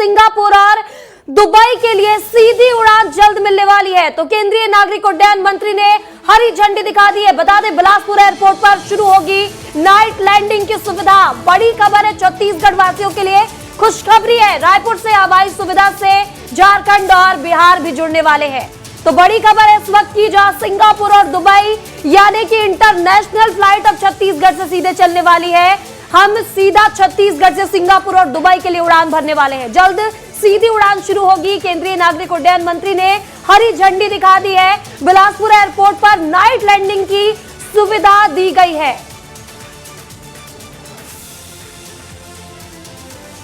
Singapore और Dubai के लिए सीधी उड़ान जल्द मिलने वाली है। तो केंद्रीय नागरिक उड्डयन मंत्री ने हरी झंडी दिखा दी है। बता दें, बिलासपुर एयरपोर्ट पर शुरू होगी नाइट लैंडिंग की सुविधा। बड़ी खबर है, छत्तीसगढ़ वासियों के लिए खुशखबरी है। रायपुर से हवाई सुविधा से झारखंड और बिहार भी जुड़ने वाले हैं। तो बड़ी खबर है इस वक्त की, जहां सिंगापुर और दुबई यानी कि इंटरनेशनल फ्लाइट अब छत्तीसगढ़ से सीधे चलने वाली है। हम सीधा छत्तीसगढ़ से सिंगापुर और दुबई के लिए उड़ान भरने वाले हैं। जल्द सीधी उड़ान शुरू होगी। केंद्रीय नागरिक उड्डयन मंत्री ने हरी झंडी दिखा दी है। बिलासपुर एयरपोर्ट पर नाइट लैंडिंग की सुविधा दी गई है।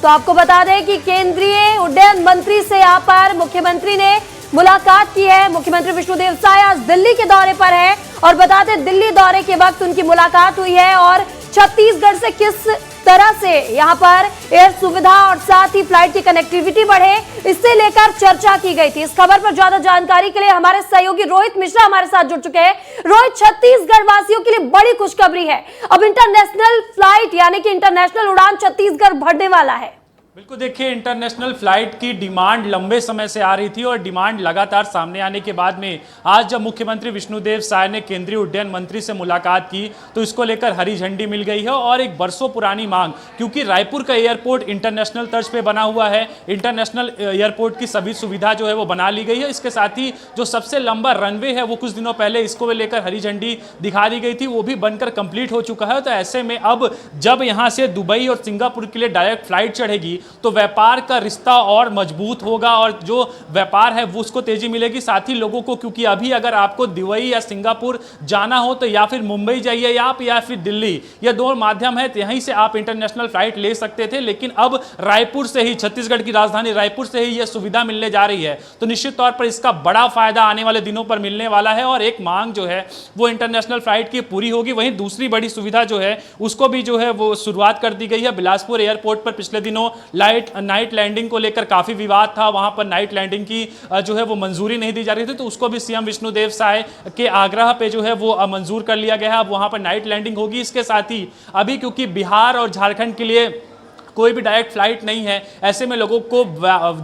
तो आपको बता दें कि केंद्रीय उड्डयन मंत्री से यहां पर मुख्यमंत्री ने मुलाकात की है। मुख्यमंत्री विष्णुदेव साय आज दिल्ली के दौरे पर है और बता दें, दिल्ली दौरे के वक्त उनकी मुलाकात हुई है और छत्तीसगढ़ से किस तरह से यहां पर एयर सुविधा और साथ ही फ्लाइट की कनेक्टिविटी बढ़े, इससे लेकर चर्चा की गई थी। इस खबर पर ज्यादा जानकारी के लिए हमारे सहयोगी रोहित मिश्रा हमारे साथ जुड़ चुके हैं। रोहित, छत्तीसगढ़ वासियों के लिए बड़ी खुशखबरी है। अब इंटरनेशनल फ्लाइट यानी कि इंटरनेशनल उड़ान छत्तीसगढ़ भरने वाला है। बिल्कुल, देखिए, इंटरनेशनल फ्लाइट की डिमांड लंबे समय से आ रही थी और डिमांड लगातार सामने आने के बाद में आज जब मुख्यमंत्री विष्णुदेव साय ने केंद्रीय उड्डयन मंत्री से मुलाकात की तो इसको लेकर हरी झंडी मिल गई है। और एक बरसों पुरानी मांग, क्योंकि रायपुर का एयरपोर्ट इंटरनेशनल तर्ज पे बना हुआ है, इंटरनेशनल एयरपोर्ट की सभी सुविधा जो है वो बना ली गई है। इसके साथ ही जो सबसे लंबा रनवे है वो कुछ दिनों पहले इसको लेकर हरी झंडी दिखा दी गई थी, वो भी बनकर कंप्लीट हो चुका है। तो ऐसे में अब जब यहाँ से दुबई और सिंगापुर के लिए डायरेक्ट फ्लाइट चढ़ेगी तो व्यापार का रिश्ता और मजबूत होगा और जो व्यापार है वो उसको तेजी मिलेगी। साथ ही लोगों को, क्योंकि अभी अगर आपको दुबई या सिंगापुर जाना हो तो या फिर मुंबई जाइए या फिर दिल्ली, ये दो माध्यम है, यहीं से आप इंटरनेशनल फ्लाइट ले सकते थे। लेकिन अब रायपुर से ही, छत्तीसगढ़ की राजधानी रायपुर से ही यह सुविधा मिलने जा रही है। तो निश्चित तौर पर इसका बड़ा फायदा आने वाले दिनों पर मिलने वाला है और एक मांग जो है वो इंटरनेशनल फ्लाइट की पूरी होगी। वहीं दूसरी बड़ी सुविधा जो है उसको भी जो है वो शुरुआत कर दी गई है। बिलासपुर एयरपोर्ट पर पिछले दिनों नाइट लैंडिंग को लेकर काफी विवाद था। वहां पर नाइट लैंडिंग की जो है वो मंजूरी नहीं दी जा रही थी, तो उसको भी सीएम विष्णुदेव साय के आग्रह पे जो है वो मंजूर कर लिया गया है। अब वहां पर नाइट लैंडिंग होगी। इसके साथ ही अभी क्योंकि बिहार और झारखंड के लिए कोई भी डायरेक्ट फ्लाइट नहीं है, ऐसे में लोगों को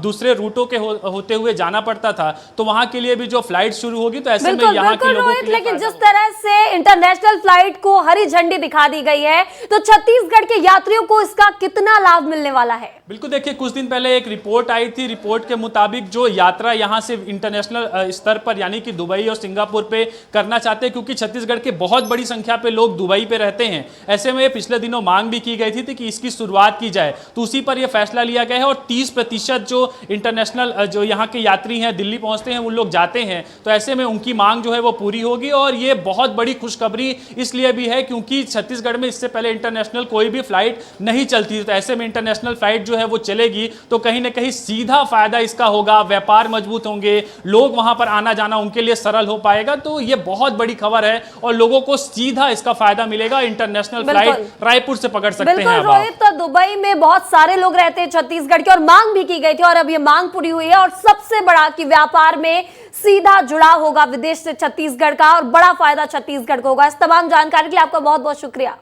दूसरे रूटों के होते हुए जाना पड़ता था, तो वहां के लिए भी जो फ्लाइट शुरू होगी तो ऐसे में यहाँ के लोगों के लिए, लेकिन जिस तरह से इंटरनेशनल फ्लाइट को हरी झंडी दिखा दी गई है तो छत्तीसगढ़ के यात्रियों को इसका कितना लाभ मिलने वाला है? बिल्कुल, देखिए, कुछ दिन पहले एक रिपोर्ट आई थी। रिपोर्ट के मुताबिक जो यात्रा यहाँ से इंटरनेशनल स्तर पर यानी कि दुबई और सिंगापुर पे करना चाहते हैं, क्योंकि छत्तीसगढ़ के बहुत बड़ी संख्या पे लोग दुबई पे रहते हैं। ऐसे में पिछले दिनों मांग भी की गई थी कि इसकी शुरुआत की जाए, तो उसी पर यह फैसला लिया गया है। और 30% जो इंटरनेशनल जो यहाँ के यात्री हैं, दिल्ली पहुंचते हैं, उन लोग जाते हैं, तो ऐसे में उनकी मांग जो है वो पूरी होगी। और ये बहुत बड़ी खुशखबरी इसलिए भी है क्योंकि छत्तीसगढ़ में इससे पहले इंटरनेशनल कोई भी फ्लाइट नहीं चलती थी। तो ऐसे में इंटरनेशनल फ्लाइट जो है वो चलेगी तो कहीं ना कहीं सीधा फायदा इसका होगा, व्यापार मजबूत होंगे, लोग वहां पर आना जाना उनके लिए सरल हो पाएगा। तो ये बहुत बड़ी खबर है और लोगों को सीधा इसका फायदा मिलेगा। इंटरनेशनल फ्लाइट रायपुर से पकड़ सकते हैं। रोहित, तो दुबई में बहुत सारे लोग रहते हैं छत्तीसगढ़ के और मांग भी की गई थी और अब ये मांग पूरी हुई है। और सबसे बड़ा कि व्यापार में सीधा जुड़ाव होगा विदेश से छत्तीसगढ़ का और बड़ा फायदा छत्तीसगढ़ को होगा। इस तमाम जानकारी के लिए आपका बहुत बहुत शुक्रिया।